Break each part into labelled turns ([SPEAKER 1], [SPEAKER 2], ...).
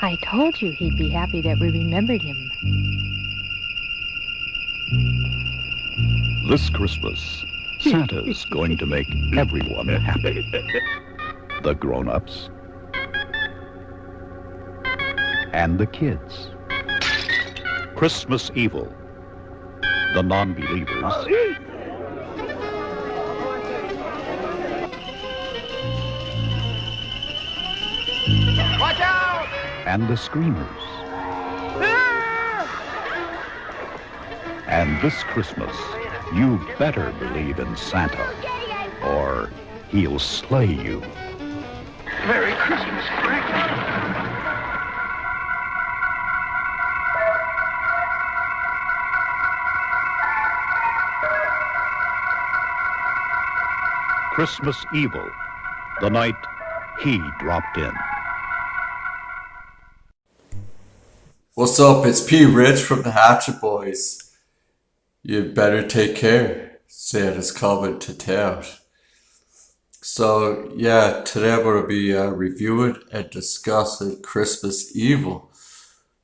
[SPEAKER 1] I told you he'd be happy that we remembered him.
[SPEAKER 2] This Christmas, Santa's going to make everyone happy. The grown-ups and the kids. Christmas evil, the non-believers
[SPEAKER 3] Watch out!
[SPEAKER 2] and the screamers. And this Christmas, you better believe in Santa, or he'll slay you.
[SPEAKER 3] Merry Christmas, Frank.
[SPEAKER 2] Christmas evil, the night he dropped in.
[SPEAKER 4] What's up? It's P. Rich from the Hatchet Boys. You better take care. Santa's coming to town. So, yeah, today I'm going to be reviewing and discussing Christmas Evil,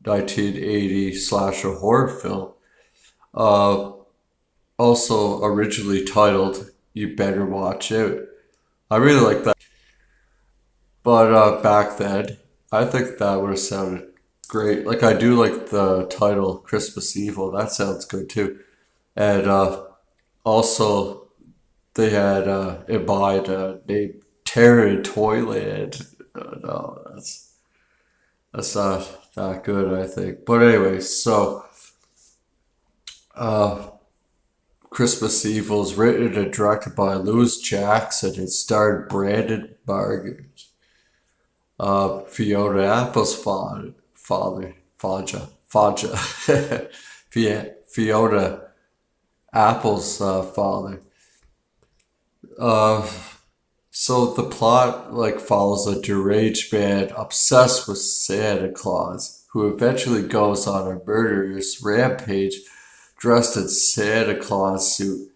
[SPEAKER 4] 1980 slasher horror film. Also originally titled You Better Watch Out. I really like that. But back then, I think that would have sounded great. Like, I do like the title Christmas Evil. That sounds good too. And also they had in mind named Terror in Toyland. No, that's not that good, I think. But anyway, so Christmas Evil is written and directed by Louis Jackson. It starred Brandon Maggart, Fiona Apple's Fiona Apple's father. So the plot follows a deranged man obsessed with Santa Claus, who eventually goes on a murderous rampage dressed in Santa Claus suit.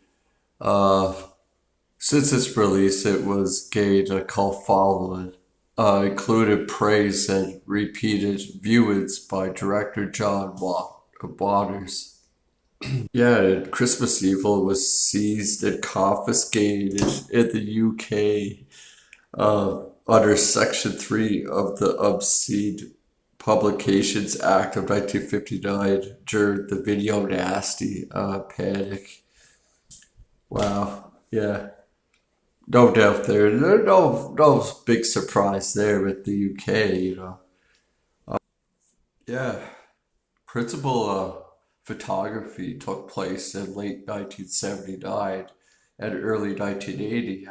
[SPEAKER 4] Since its release, it was gained a cult following, included praise and repeated viewings by director John Waters. Yeah, and Christmas Evil was seized and confiscated in the UK under Section 3 of the Obscene Publications Act of 1959 during the Video Nasty panic. Wow, yeah. No doubt there. No big surprise there with the UK, you know. Yeah, principal photography took place in late 1979 and early 1980.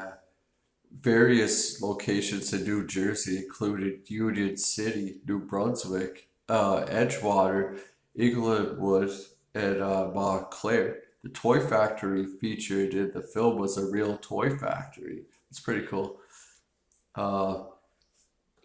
[SPEAKER 4] Various locations in New Jersey included Union City, New Brunswick, Edgewater, Englewood, and Montclair. The toy factory featured in the film was a real toy factory. It's pretty cool.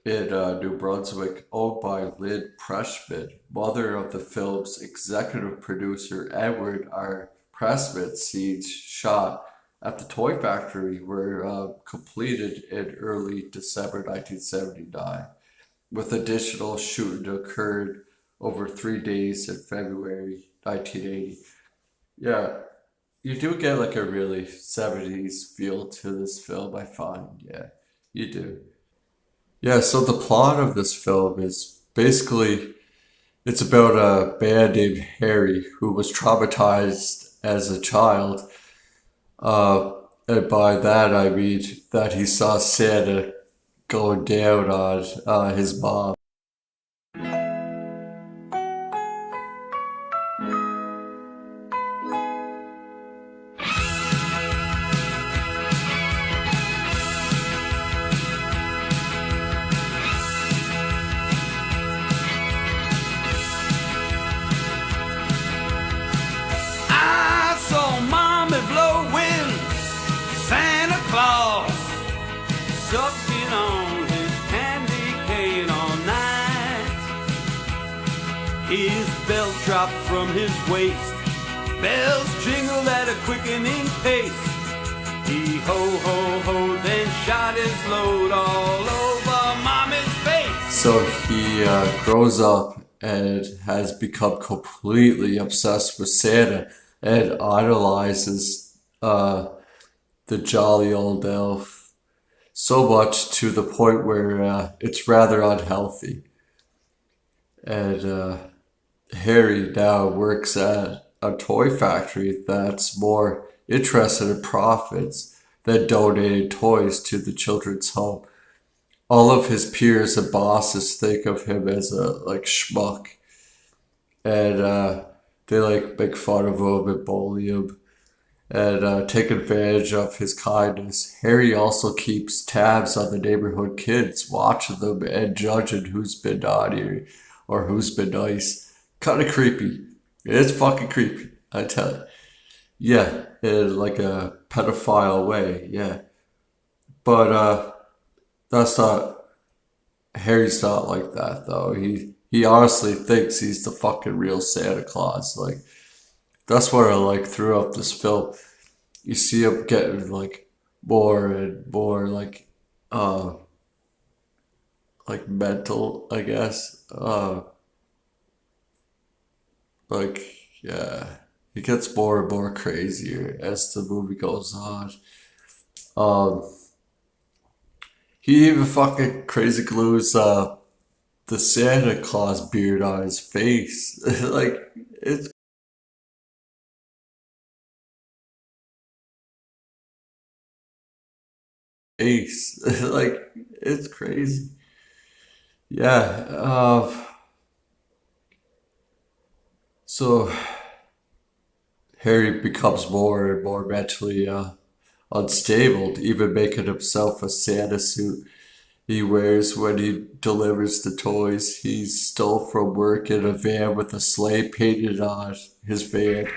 [SPEAKER 4] In New Brunswick, owned by Lynn Pressman, mother of the film's executive producer Edward R. Pressman. Scenes shot at the toy factory were completed in early December 1979, with additional shooting occurred over 3 days in February 1980. Yeah, you do get like a really 70s feel to this film, I find. Yeah, you do. Yeah, so the plot of this film is basically, it's about a man named Harry who was traumatized as a child. And by that I mean that he saw Santa going down on his mom.
[SPEAKER 5] Sucking on his candy cane all night. His belt dropped from his waist. Bells jingled at a quickening pace. He ho-ho-ho, then shot his load all over Mommy's face.
[SPEAKER 4] So he he grows up and has become completely obsessed with Santa and idolizes the jolly old elf so much to the point where it's rather unhealthy. And Harry now works at a toy factory that's more interested in profits than donating toys to the children's home. All of his peers and bosses think of him as a like schmuck, and they like make fun of him and bully him and take advantage of his kindness. Harry also keeps tabs on the neighborhood kids, watching them and judging who's been naughty or who's been nice. Kind of creepy. It's fucking creepy, I tell you. Yeah, in like a pedophile way, yeah. But that's not Harry's not like that though. He honestly thinks he's the fucking real Santa Claus. Like that's what I like throughout this film. You see him getting like more and more like mental, I guess. Like yeah. He gets more and more crazier as the movie goes on. Um he even fucking crazy glues the Santa Claus beard on his face. Like it's face. Like it's crazy. Yeah. So Harry becomes more and more mentally unstable, even making himself a Santa suit he wears when he delivers the toys he stole from work in a van with a sleigh painted on his van.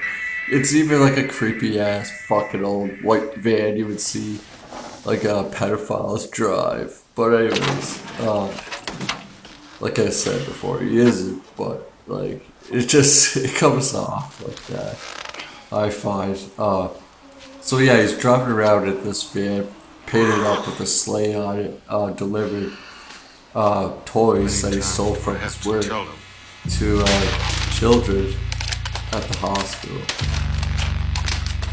[SPEAKER 4] It's even like a creepy ass fucking old white van you would see like a pedophile's drive. But anyways, like I said before, he isn't, but like it just it comes off like that. I find. So yeah, he's driving around in this van, painted up with a sleigh on it, delivering toys that he stole from his work to children at the hospital.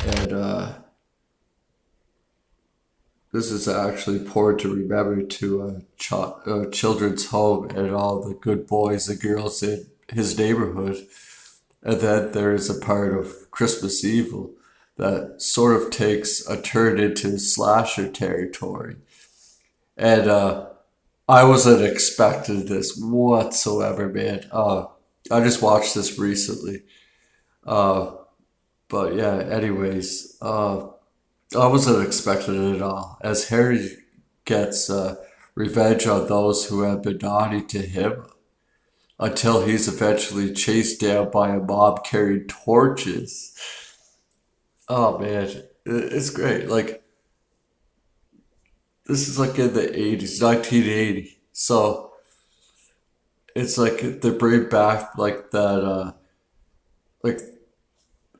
[SPEAKER 4] And this is actually important to remember to children's home and all the good boys and girls in his neighborhood. And then there is a part of Christmas Evil that sort of takes a turn into slasher territory. And I wasn't expecting this whatsoever, man. I just watched this recently. But yeah, anyways, I wasn't expecting it at all. As Harry gets revenge on those who have been naughty to him, until he's eventually chased down by a mob carrying torches. Oh man, it's great. Like, this is like in the 80s, 1980. So, it's like they bring back like that, like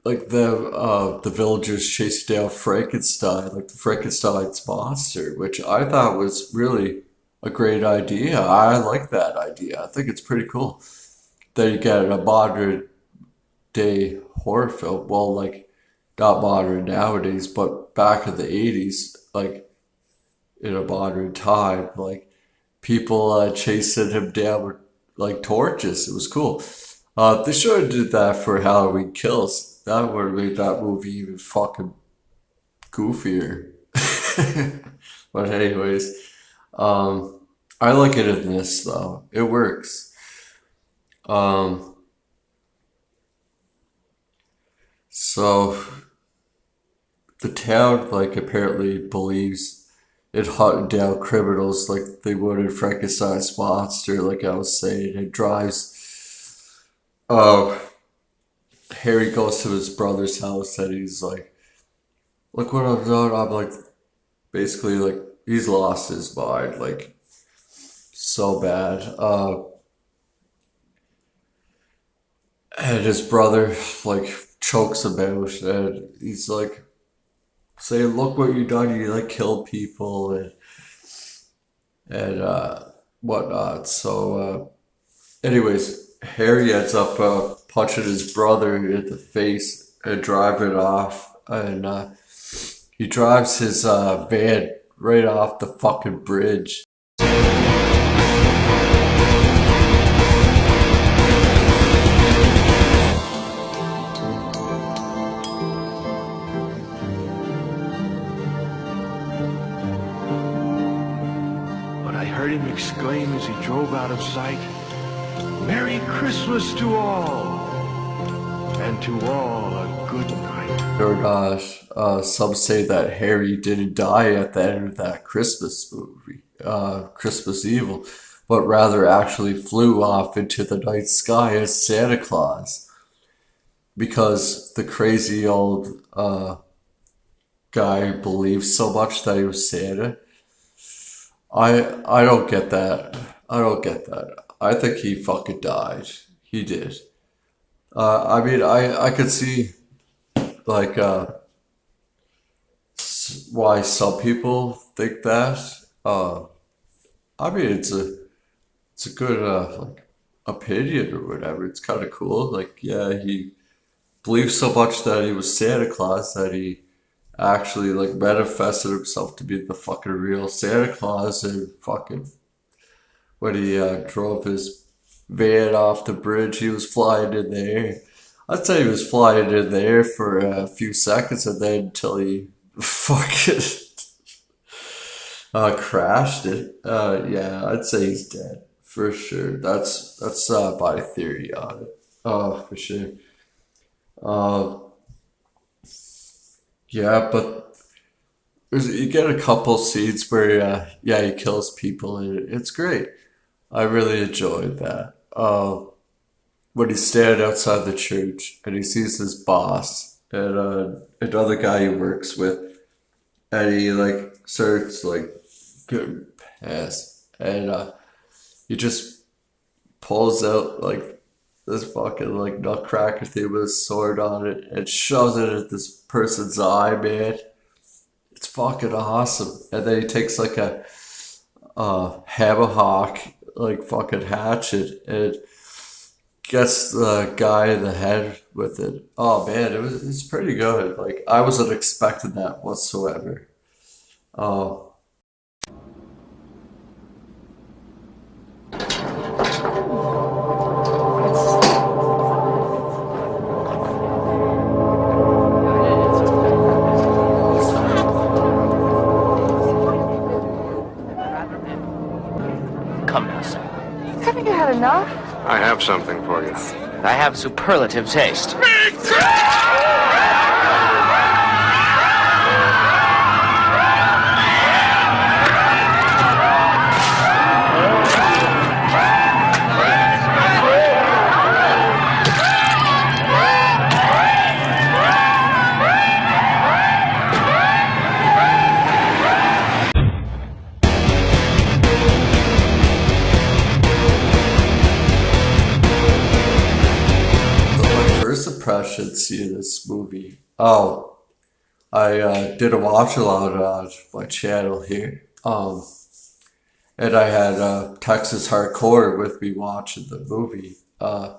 [SPEAKER 4] the villagers chasing down Frankenstein, like the Frankenstein's monster, which I thought was really a great idea. I like that idea. I think it's pretty cool that you get a modern day horror film. Well, like not modern nowadays, but back in the 80s, like in a modern time, like people chasing him down with like torches. It was cool. They should have did that for Halloween Kills. That would have made that movie even fucking goofier. But anyways, I like it in this though. It works. So the town like apparently believes in hunting down criminals like they would in Frankenstein's monster, like I was saying. It drives Harry goes to his brother's house and he's like, look what I've done. I'm like basically like he's lost his mind, like so bad. And his brother like chokes him out and he's like saying, look what you done, you like killed people and whatnot. So Anyways, Harry ends up punching his brother in the face and driving off. And he drives his van right off the fucking bridge.
[SPEAKER 3] But I heard him exclaim as he drove out of sight, "Merry Christmas to all, and to all a good night."
[SPEAKER 4] Or some say that Harry didn't die at the end of that Christmas movie, Christmas Evil, but rather actually flew off into the night sky as Santa Claus. Because the crazy old guy believed so much that he was Santa. I don't get that. I don't get that. I think he fucking died. He did. I mean, I could see, like, why some people think that. I mean, it's a good like opinion or whatever. It's kind of cool. Like, yeah, he believed so much that he was Santa Claus that he actually like manifested himself to be the fucking real Santa Claus, and fucking when he drove his van off the bridge, he was flying in the air. I'd say he was flying in the air for a few seconds, and then until he fucking crashed it. Yeah, I'd say he's dead for sure. That's my theory on it. For sure. Yeah, but you get a couple scenes where yeah, he kills people, and it's great. I really enjoyed that. When he's standing outside the church and he sees his boss and another guy he works with, and he like starts like getting pissed, and he just pulls out like this fucking like nutcracker thing with a sword on it and shoves it at this person's eye, man. It's fucking awesome. And then he takes like a hammerhawk like fucking hatchet and gets the guy in the head with it. Oh man, it's pretty good. Like I wasn't expecting that whatsoever. Oh.
[SPEAKER 6] Come now, sir.
[SPEAKER 7] Haven't you had enough?
[SPEAKER 3] I have something for you.
[SPEAKER 6] I have superlative taste.
[SPEAKER 4] Impression seeing this movie. Oh, I did a watch along on my channel here. And I had Texas Hardcore with me watching the movie. Yeah,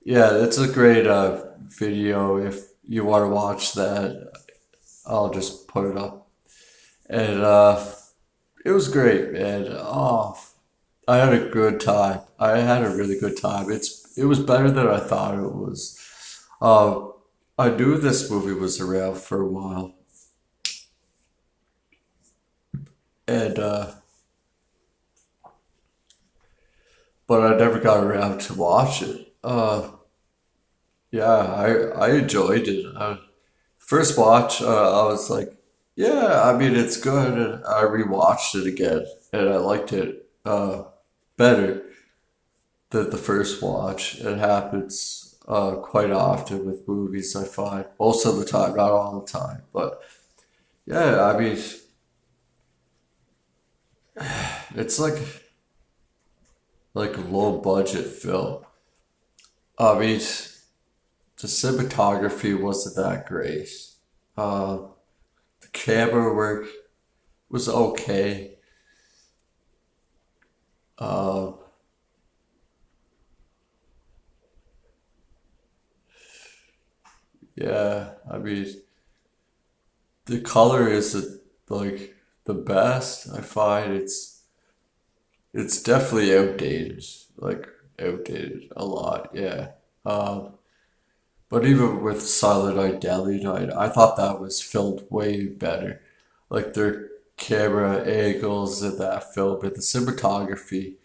[SPEAKER 4] it's a great video. If you want to watch that, I'll just put it up. And it was great, man. Oh, I had a good time. I had a really good time. It was better than I thought it was. I knew this movie was around for a while, and but I never got around to watch it. Yeah, I enjoyed it. First watch, I was like, yeah, I mean it's good, and I rewatched it again, and I liked it better than the first watch. It happens quite often with movies, I find. Most of the time, not all the time. But yeah, I mean, it's like a low budget film. I mean, the cinematography wasn't that great. The camera work was okay. Yeah, I mean, the color isn't like the best. I find it's definitely outdated, like outdated a lot. Yeah. Um, but even with Silent Night, Deadly Night, I thought that was filmed way better. Like their camera angles in that film and the cinematography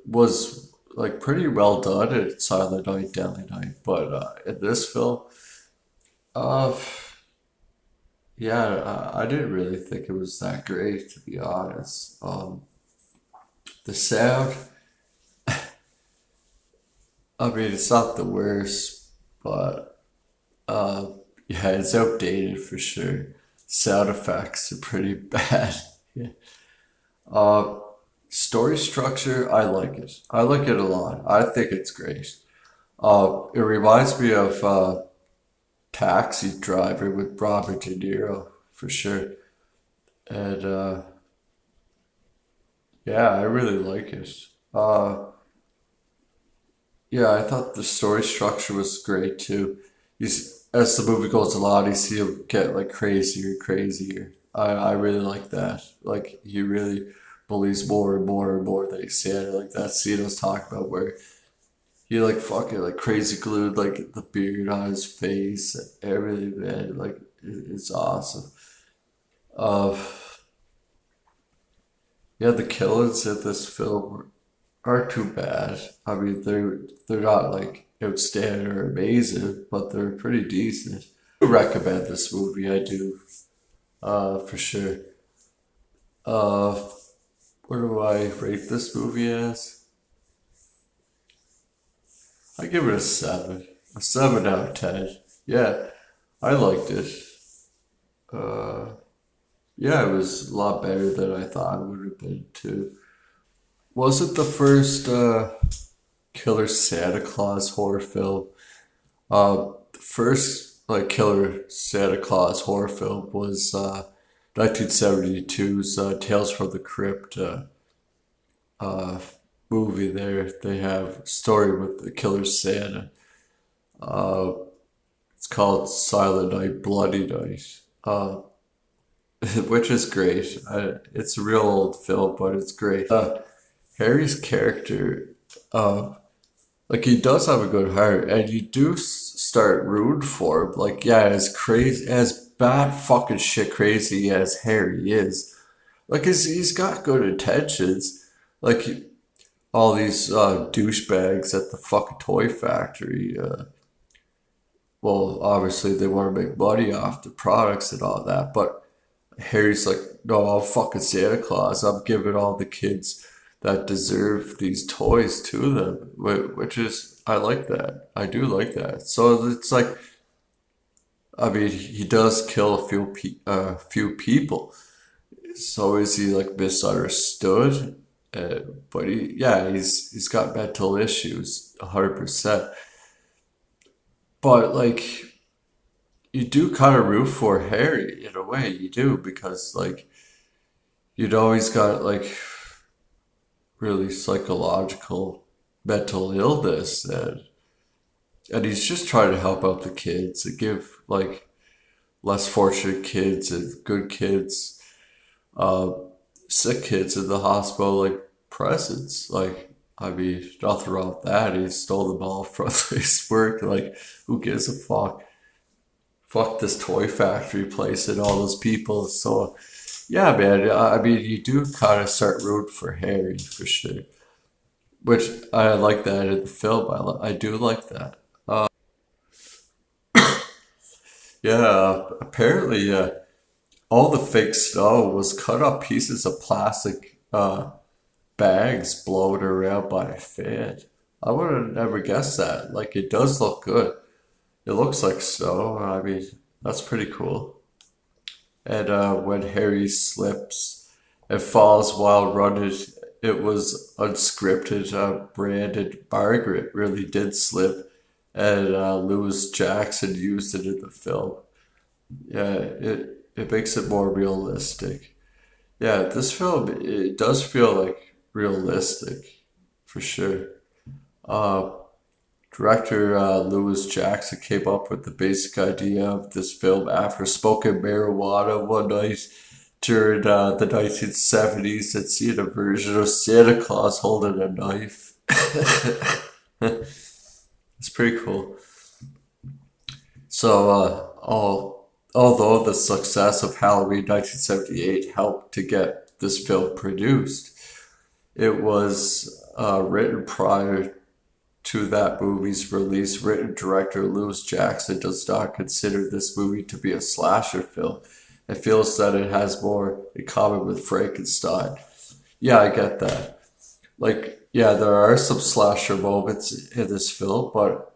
[SPEAKER 4] was like pretty well done in Silent Night, Deadly Night. But in this film, uh, yeah, I didn't really think it was that great to be honest. The sound, I mean, it's not the worst, but yeah, it's outdated for sure. Sound effects are pretty bad. Yeah. Uh, Story structure, I like it. I like it a lot. I think it's great. It reminds me of Taxi Driver with Robert De Niro for sure. And yeah, I really like it. Uh, yeah, I thought the story structure was great too. As the movie goes along, you see him get like crazier and crazier. I really like that. Like he really believes more and more and more that he's Santa. Like that scene I was talking about where he like fucking like crazy glued like the beard on his face and everything, man. Like it's awesome. Uh, yeah, the killings in this film aren't too bad. I mean, they're not like outstanding or amazing, but they're pretty decent. I recommend this movie. I do, for sure. Uh, what do I rate this movie as? I give it a 7 out of 10. Yeah, I liked it. Uh, yeah, it was a lot better than I thought it would have been too. Was it the first Killer Santa Claus horror film? The first like Killer Santa Claus horror film was 1972's Tales from the Crypt uh, movie. There, they have a story with the Killer Santa. Uh, it's called Silent Night, Bloody Night, which is great. It's a real old film, but it's great. Harry's character, uh, like he does have a good heart, and you do start rooting for him. Like, yeah, as crazy, as bad fucking shit crazy as Harry is, like he's got good intentions. Like all these douchebags at the fucking toy factory. Well, obviously they want to make money off the products and all that, but Harry's like, no, I'm fucking Santa Claus. I'm giving all the kids that deserve these toys to them, which is, I like that. I do like that. So it's like, I mean, he does kill a few people. So is he like misunderstood? But yeah, he's got mental issues, 100%. But like, you do kind of root for Harry in a way, you do, because like, you know, he's got like really psychological mental illness, and he's just trying to help out the kids and give like less fortunate kids and good kids, uh, sick kids in the hospital like presents. Like, I mean, nothing wrong with that. He stole them all from his work. Like, who gives a fuck? Fuck this toy factory place and all those people. So, yeah, man. I mean, you do kind of start rooting for Harry for sure. Which I like that in the film. I do like that. Yeah, apparently, all the fake snow was cut up pieces of plastic bags blown around by a fan. I would have never guessed that. Like, it does look good. It looks like snow. I mean, that's pretty cool. And when Harry slips and falls while running, it was unscripted. Brandon Maggart really did slip, and Lewis Jackson used it in the film. Yeah, it makes it more realistic. Yeah, this film it does feel like realistic for sure. Uh, Director Lewis Jackson came up with the basic idea of this film after smoking marijuana one night during the 1970s and seeing a version of Santa Claus holding a knife. It's pretty cool. So, although the success of Halloween 1978 helped to get this film produced, it was written prior to that movie's release. Written director Lewis Jackson does not consider this movie to be a slasher film and feels that it has more in common with Frankenstein. Yeah, I get that. Like, yeah, there are some slasher moments in this film, but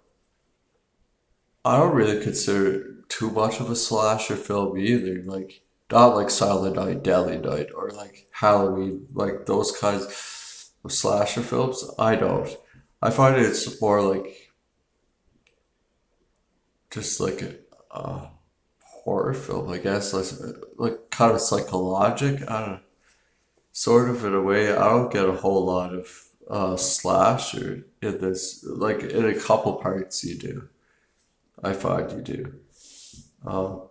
[SPEAKER 4] I don't really consider it too much of a slasher film either. Like, not like Silent Night, Deadly Night, or like Halloween, like those kinds of slasher films. I don't. I find it's more like just like a horror film, I guess, like kind of psychologic. I don't know, sort of in a way. I don't get a whole lot of slasher in this. Like in a couple parts, you do. I find you do. Um,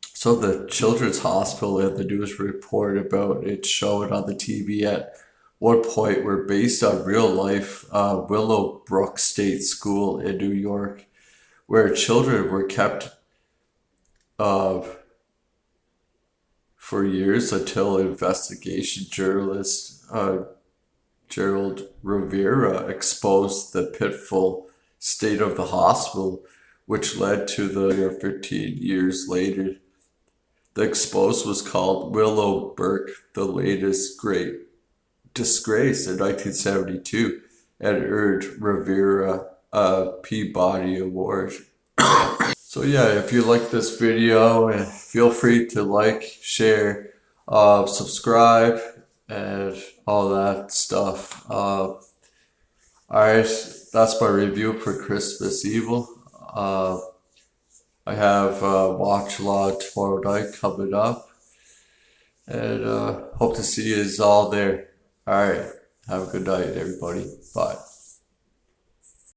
[SPEAKER 4] so the Children's Hospital and the news report about it showing on the TV at one point were based on real life Willowbrook State School in New York, where children were kept uh, for years until investigation journalist Gerald Rivera exposed the pitiful state of the hospital, which led to the 15 years later. The exposed was called Willowbrook, the latest great disgrace in 1972, and earned Rivera a Peabody Award. So yeah, if you like this video, feel free to like, share, subscribe, and all that stuff. Alright, that's my review for Christmas Evil. I have Watch Law tomorrow night coming up, and hope to see you all there. Alright, have a good night, everybody. Bye.